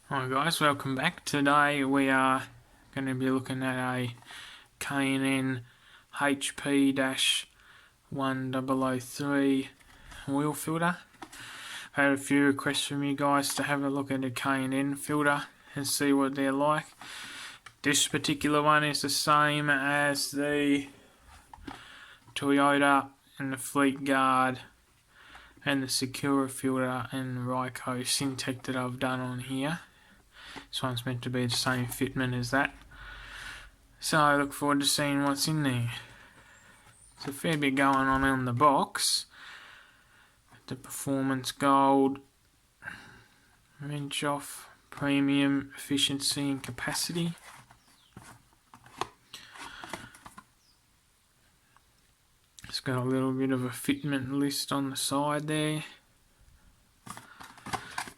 Hi guys, welcome back. Today we are going to be looking at a K&N HP-1003 oil filter. I had a few requests from you guys to have a look at a K&N filter and see what they're like. This particular one is the same as the Toyota and the Fleet Guard and the Secura filter and the Ryco Syntech that I've done on here. This one's meant to be the same fitment as that. So I look forward to seeing what's in there. There's a fair bit going on the box. The Performance Gold, wrench off, premium efficiency and capacity. It's got a little bit of a fitment list on the side there.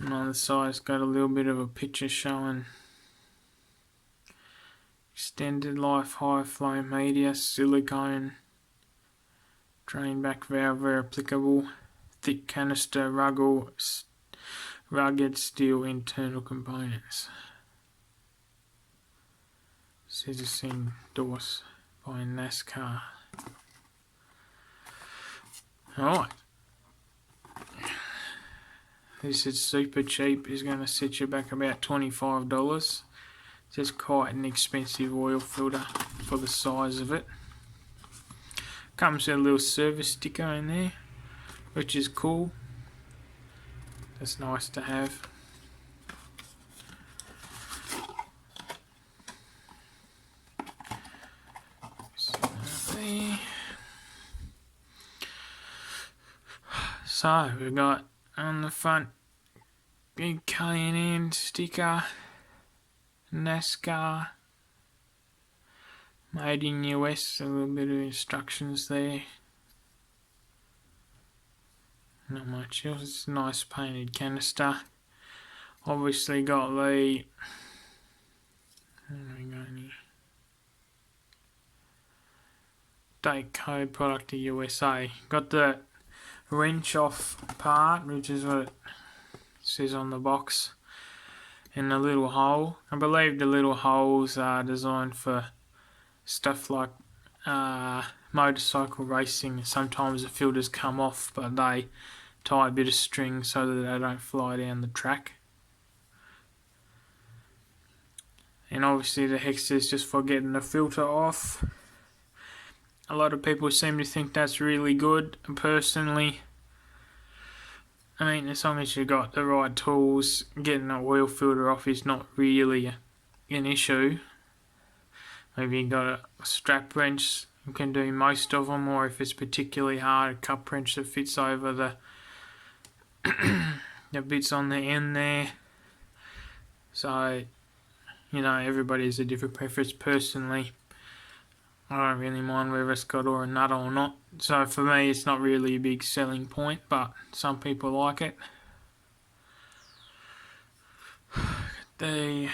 And on the side it's got a little bit of a picture showing extended life, high flow media, silicone, drain back valve where applicable, thick canister, rugged steel internal components. Says it's endorsed by NASCAR. Alright. This is super cheap, is going to set you back about $25. It's quite an expensive oil filter for the size of it. Comes with a little service sticker in there, which is cool. That's nice to have. So we've got on the front big K&N sticker, NASCAR, made in US, a little bit of instructions there. Not much else, it's a nice painted canister. Obviously got the date code, product of USA. Got the wrench off part, which is what it says on the box, and the little hole. I believe the little holes are designed for stuff like motorcycle racing. Sometimes the filters come off, but they tie a bit of string so that they don't fly down the track. And obviously the hex is just for getting the filter off. A lot of people seem to think that's really good. Personally, I mean, as long as you got the right tools, getting the oil filter off is not really an issue. Maybe you got a strap wrench, you can do most of them, or if it's particularly hard, a cup wrench that fits over the the bits on the end there. So, you know, everybody has a different preference. Personally, I don't really mind whether it's got a nut or not. So for me, it's not really a big selling point, but some people like it. The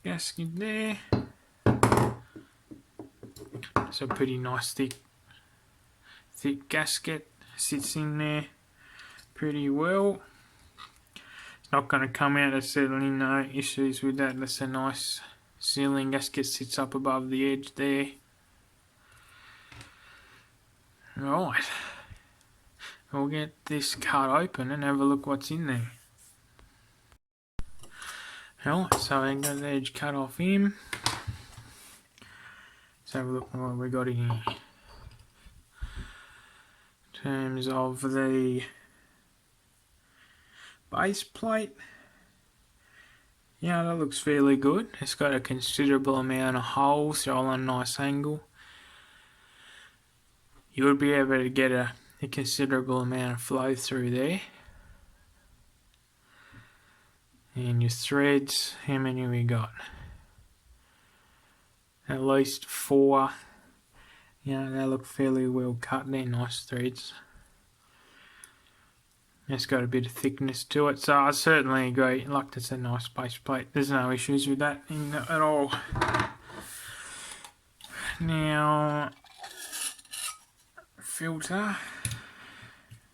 gasket there. It's a pretty nice thick gasket. Sits in there pretty well. It's not going to come out. There's certainly no issues with that. That's a nice sealing gasket, sits up above the edge there. Right, we'll get this cut open and have a look what's in there. Right, so I got the edge cut off in. Let's have a look at what we got in here. In terms of the base plate, yeah, that looks fairly good. It's got a considerable amount of holes, so all on a nice angle. You would be able to get a considerable amount of flow through there. And your threads, how many we got? At least 4. You know, they look fairly well cut. They're nice threads. It's got a bit of thickness to it, so I certainly agree. Like, that's a nice base plate. There's no issues with that at all. Now, filter,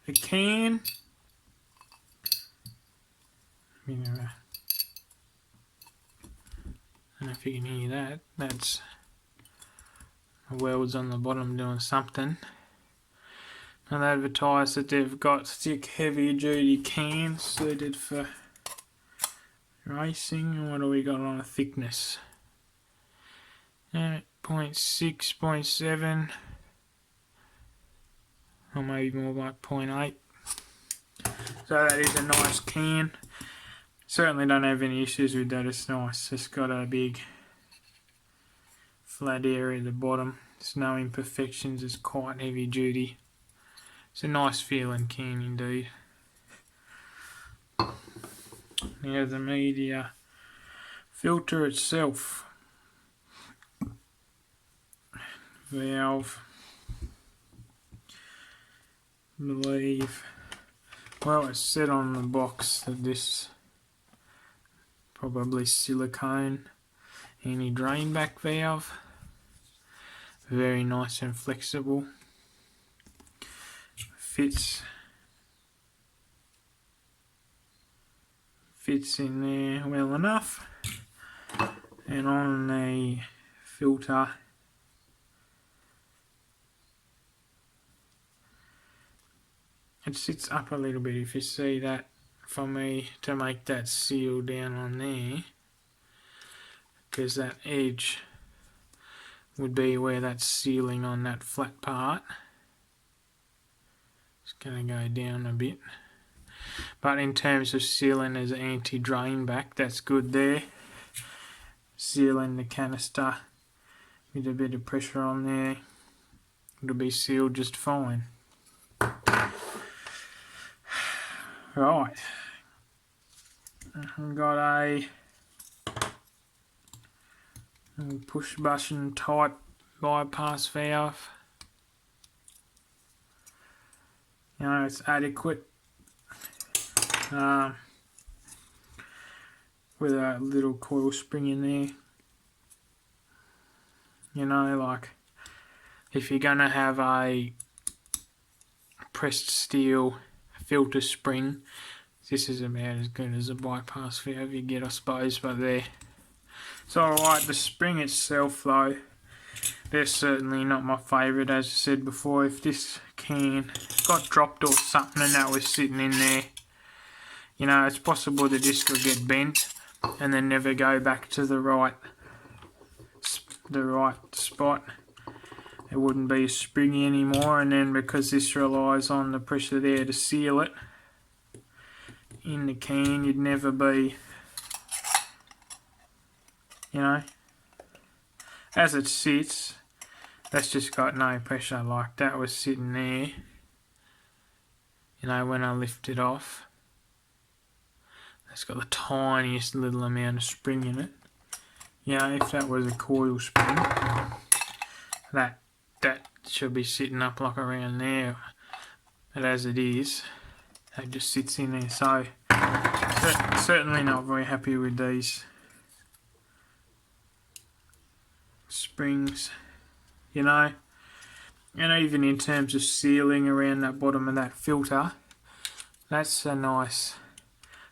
the can. I don't know if you can hear that. That's the welds on the bottom doing something. And they advertise that they've got thick, heavy duty cans suited for racing. And what do we got on a thickness? 0.6, 0.7, or maybe more like 0.8. So that is a nice can. Certainly don't have any issues with that. It's nice. It's got a big flat area at the bottom. There's no imperfections. It's quite heavy duty. It's a nice feeling can indeed. Now the media filter itself. Valve. I believe. Well, it said on the box that this probably silicone anti-drain back valve. Very nice and flexible. Fits in there well enough. And on the filter, it sits up a little bit, if you see that, for me to make that seal down on there, because that edge would be where that's sealing on that flat part. It's going to go down a bit. But in terms of sealing as an anti-drain back, that's good there. Sealing the canister with a bit of pressure on there, it'll be sealed just fine. Right, I've got a push button type bypass valve. You know, it's adequate with a little coil spring in there. You know, like if you're gonna have a pressed steel filter spring, this is about as good as a bypass valve you get, I suppose, but there. It's alright. The spring itself though, they're certainly not my favourite. As I said before, if this can got dropped or something and that was sitting in there, you know, it's possible the disc will get bent and then never go back to the right spot. It wouldn't be springy anymore, and then because this relies on the pressure there to seal it in the can, you'd never be, you know, as it sits, that's just got no pressure. Like that was sitting there, you know, when I lift it off, that's got the tiniest little amount of spring in it. You know, if that was a coil spring, that should be sitting up like around there, but as it is, it just sits in there. So certainly not very happy with these springs, you know. And even in terms of sealing around that bottom of that filter, that's a nice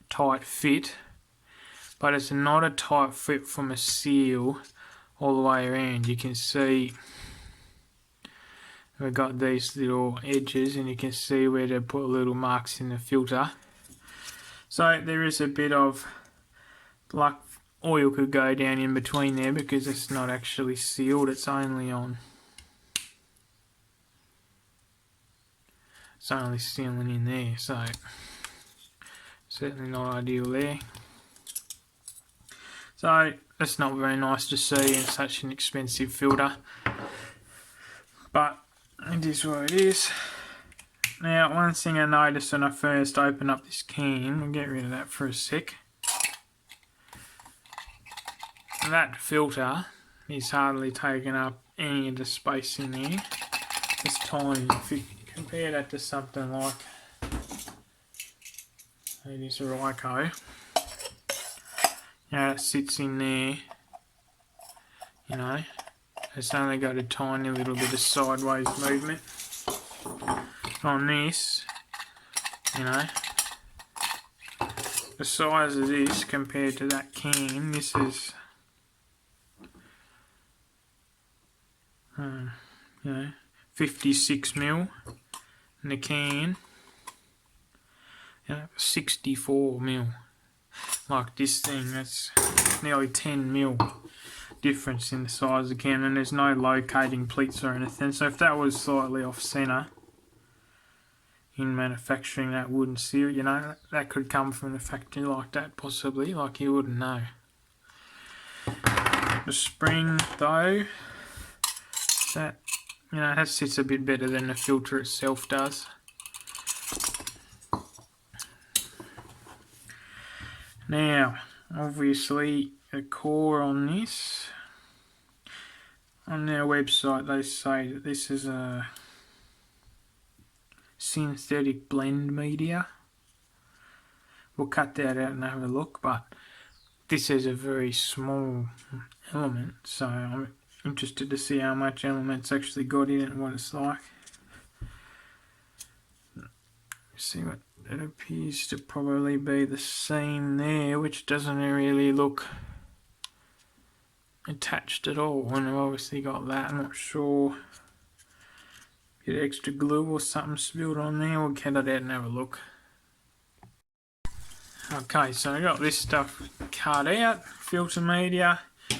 tight fit, but it's not a tight fit from a seal all the way around. You can see we've got these little edges, and you can see where they put little marks in the filter. So there is a bit of, like, oil could go down in between there because it's not actually sealed, it's only sealing in there, so certainly not ideal there. So that's not very nice to see in such an expensive filter, but it is what it is. Now, one thing I noticed when I first opened up this can, we'll get rid of that for a sec. That filter is hardly taking up any of the space in there. It's tiny. If you compare that to something like this Ryco, now it sits in there, you know, it's only got a tiny little bit of sideways movement. On this, you know, the size of this compared to that can, this is, you know, 56mm, and the can, you know, 64mm. Like this thing, that's nearly 10mm difference in the size of the can, and there's no locating pleats or anything. So if that was slightly off centre in manufacturing, that wouldn't seal, you know, that could come from the factory like that, possibly, like you wouldn't know. The spring though, that, you know, that sits a bit better than the filter itself does. Now, obviously, the core on this, on their website they say that this is a synthetic blend media. We'll cut that out and have a look, but this is a very small element, so I'm interested to see how much element's actually got in it and what it's like. See what it appears to probably be the same there, which doesn't really look attached at all, and I've obviously got that. I'm not sure, get extra glue or something spilled on there. We'll get it out and have a look. Okay, so I got this stuff cut out, filter media. The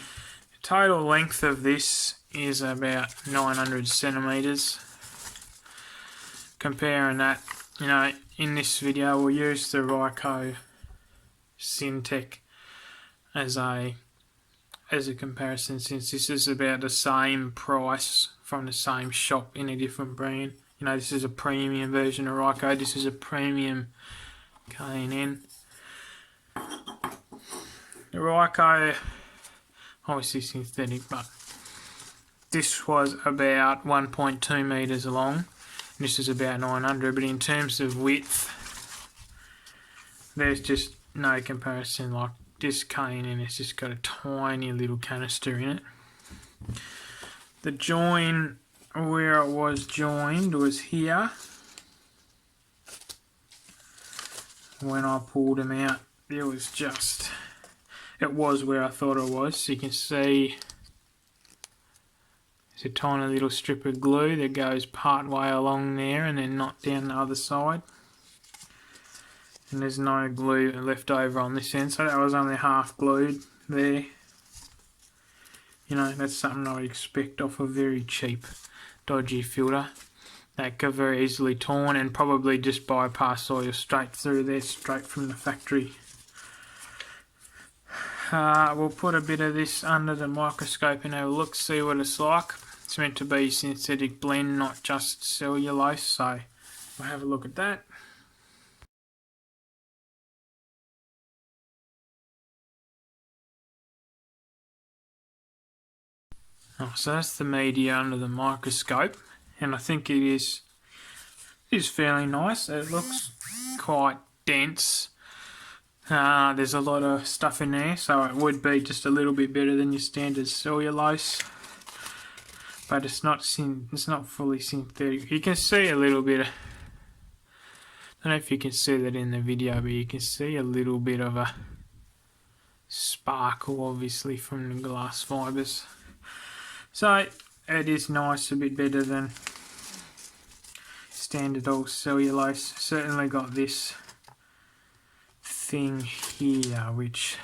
total length of this is about 900 centimeters. Comparing that, you know, in this video we'll use the Ryco Syntech as a comparison, since this is about the same price from the same shop in a different brand. You know, this is a premium version of Ryco, this is a premium K&N. The Ryco, obviously synthetic, but this was about 1.2 meters long. This is about 900, but in terms of width, there's just no comparison. Like this K&N has just got a tiny little canister in it. The join, where it was joined, was here. When I pulled them out, it was just, it was where I thought it was. So you can see there's a tiny little strip of glue that goes part way along there and then not down the other side. And there's no glue left over on this end, so that was only half glued there. You know, that's something I would expect off a very cheap, dodgy filter. That could very easily torn and probably just bypass oil straight through there, straight from the factory. We'll put a bit of this under the microscope and have a look, see what it's like. It's meant to be synthetic blend, not just cellulose, so we'll have a look at that. Oh, so that's the media under the microscope, and I think it is fairly nice. It looks quite dense. There's a lot of stuff in there, so it would be just a little bit better than your standard cellulose, but it's not fully synthetic. You can see a little bit of, I don't know if you can see that in the video, but you can see a little bit of a sparkle obviously from the glass fibres. So it is nice, a bit better than standard old cellulose. Certainly got this thing here, which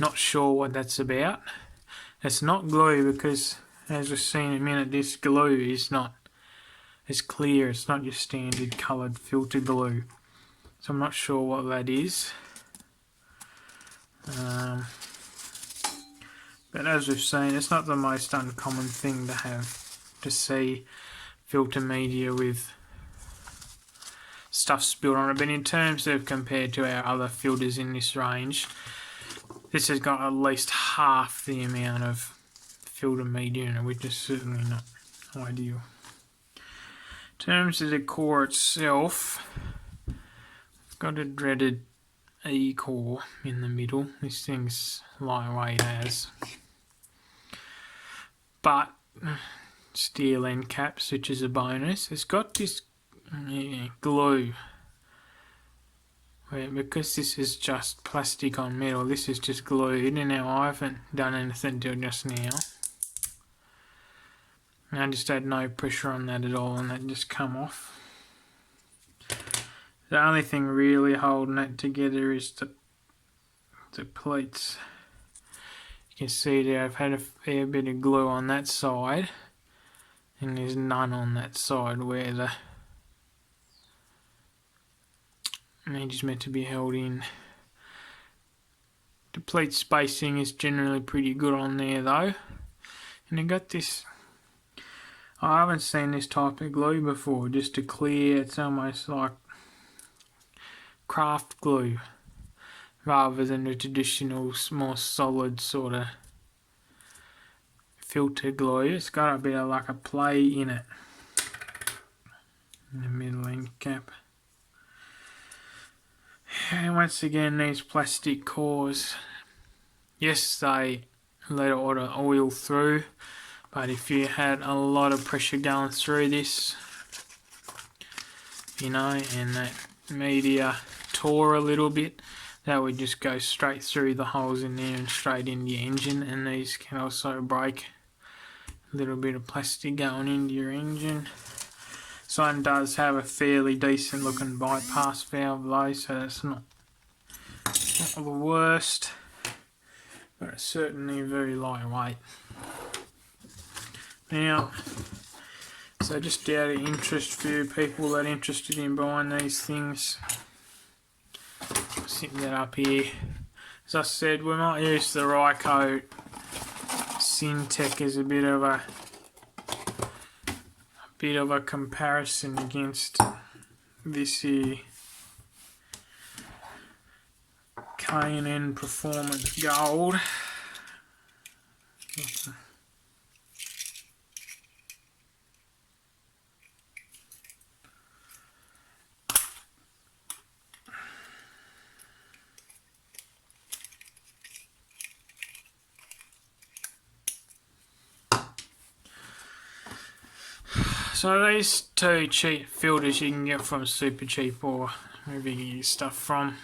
not sure what that's about. It's not glue, because as we've seen in a minute, this glue is not as clear. It's not your standard coloured filter glue, so I'm not sure what that is. But as we've seen, it's not the most uncommon thing to see filter media with stuff spilled on it. But in terms of compared to our other filters in this range, this has got at least half the amount of filter media in it, which is certainly not ideal. In terms of the core itself, it's got a dreaded E core in the middle. This thing's lightweight as, but steel end caps, which is a bonus. It's got this glue, because this is just plastic on metal, this is just glued, and now I haven't done anything to it just now. And I just had no pressure on that at all, and that just come off. The only thing really holding it together is the pleats. You can see there I've had a fair bit of glue on that side, and there's none on that side where the edge is meant to be held in. The pleat spacing is generally pretty good on there though, and I got this. I haven't seen this type of glue before, just to clear. It's almost like craft glue rather than the traditional more solid sort of filter glue. It's got a bit of like a play in it in the middle end cap. And once again, these plastic cores, yes, they let a lot of oil through, but if you had a lot of pressure going through this, you know, and that media tore a little bit, that would just go straight through the holes in there and straight in the engine. And these can also break a little bit of plastic going into your engine. This one does have a fairly decent looking bypass valve though, so that's not the worst, but it's certainly very lightweight. Now, so just out of interest for you people that are interested in buying these things, sitting that up here. As I said, we might use the Ryco Syntech as a bit of a comparison against this here K&N Performance Gold. So these two cheap filters you can get from Super Cheap or wherever you get your stuff from.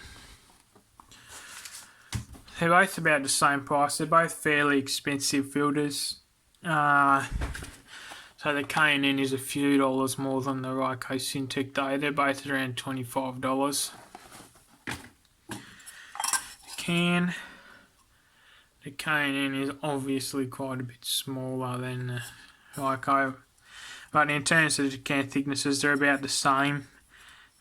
They're both about the same price. They're both fairly expensive filters. So the K&N is a few dollars more than the Ryco Syntech though. They're both around $25. The K&N is obviously quite a bit smaller than the Ryco. But in terms of the can thicknesses, they're about the same.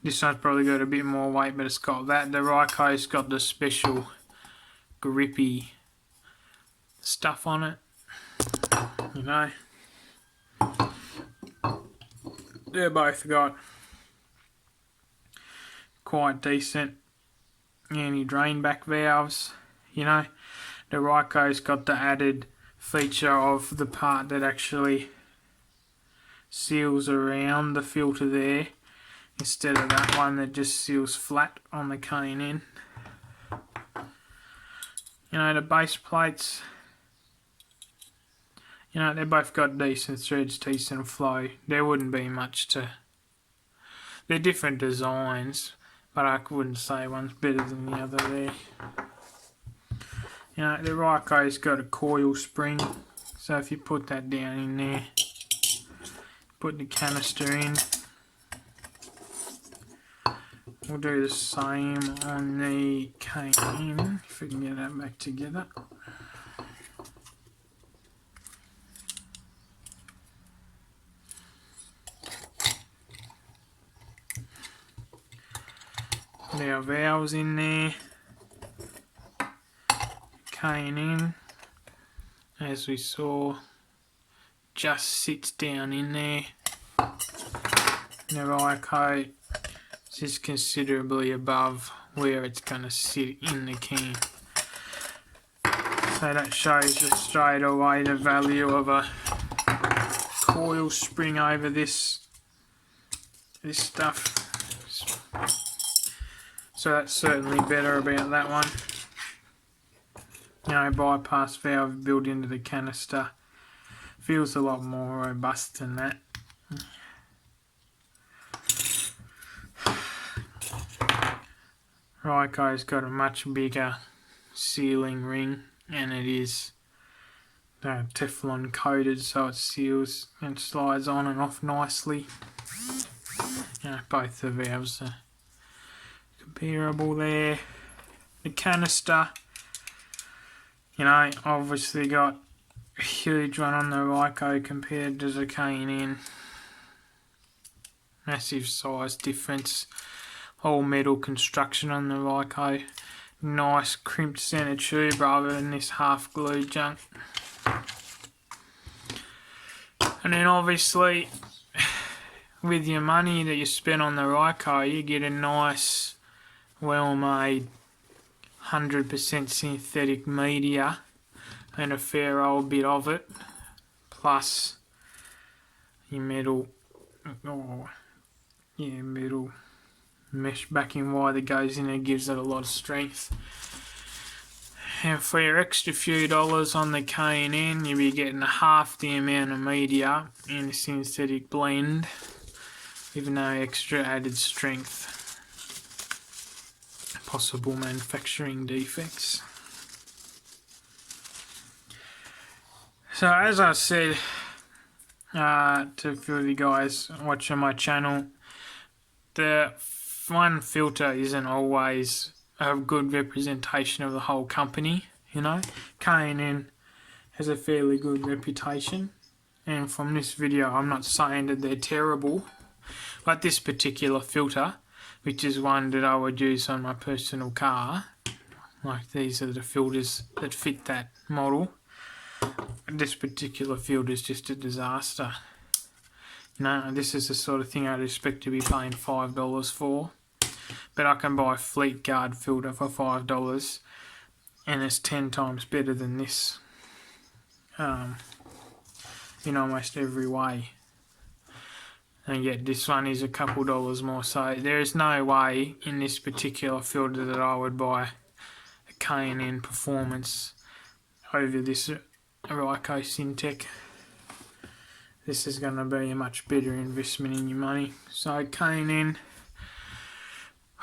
This one's probably got a bit more weight, but it's got that. The Ryco's got the special grippy stuff on it, you know. They're both got quite decent anti-drain back valves, you know. The Ryco's got the added feature of the part that actually seals around the filter there, instead of that one that just seals flat on the K&N. You know, the base plates, you know, they both got decent threads, decent flow. There wouldn't be much to... They're different designs, but I wouldn't say one's better than the other there. You know, the Ryco's got a coil spring, so if you put that down in there, put the canister in. We'll do the same on the K&N, if we can get that back together. Put our valves in there. K&N, as we saw, just sits down in there. The Ryco is considerably above where it's going to sit in the can. So that shows you straight away the value of a coil spring over this stuff. So that's certainly better about that one. You know, bypass valve built into the canister feels a lot more robust than that. Ryco's got a much bigger sealing ring, and it is Teflon coated, so it seals and slides on and off nicely. Both the valves are comparable there. The canister, obviously got a huge one on the Ryco compared to the K&N. Massive size difference. All metal construction on the Ryco. Nice crimped centre tube rather than this half glued junk. And then obviously with your money that you spend on the Ryco, you get a nice well made 100% synthetic media and a fair old bit of it, plus your metal mesh backing wire that goes in there, gives it a lot of strength. And for your extra few dollars on the K&N, you'll be getting half the amount of media in a synthetic blend with no extra added strength. Possible manufacturing defects. So as I said to a few of you guys watching my channel, the one filter isn't always a good representation of the whole company. K&N has a fairly good reputation, and from this video I'm not saying that they're terrible, but this particular filter, which is one that I would use on my personal car, like these are the filters that fit that model, this particular filter is just a disaster. This is the sort of thing I'd expect to be paying $5 for, but I can buy a Fleet Guard filter for $5 and it's 10 times better than this in almost every way. And yet this one is a couple dollars more, so there is no way in this particular filter that I would buy a K&N Performance over this Ryco Syntech. This is going to be a much better investment in your money. So K&N,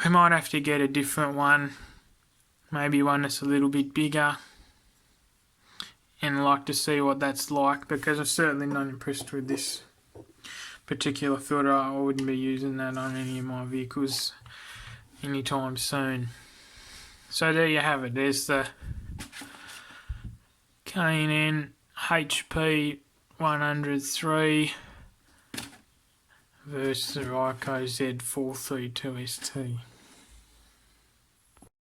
we might have to get a different one, maybe one that's a little bit bigger, and I'd like to see what that's like, because I'm certainly not impressed with this particular filter. I wouldn't be using that on any of my vehicles anytime soon. So there you have it. There's the K&N HP-1003 versus the Ryco Z432ST.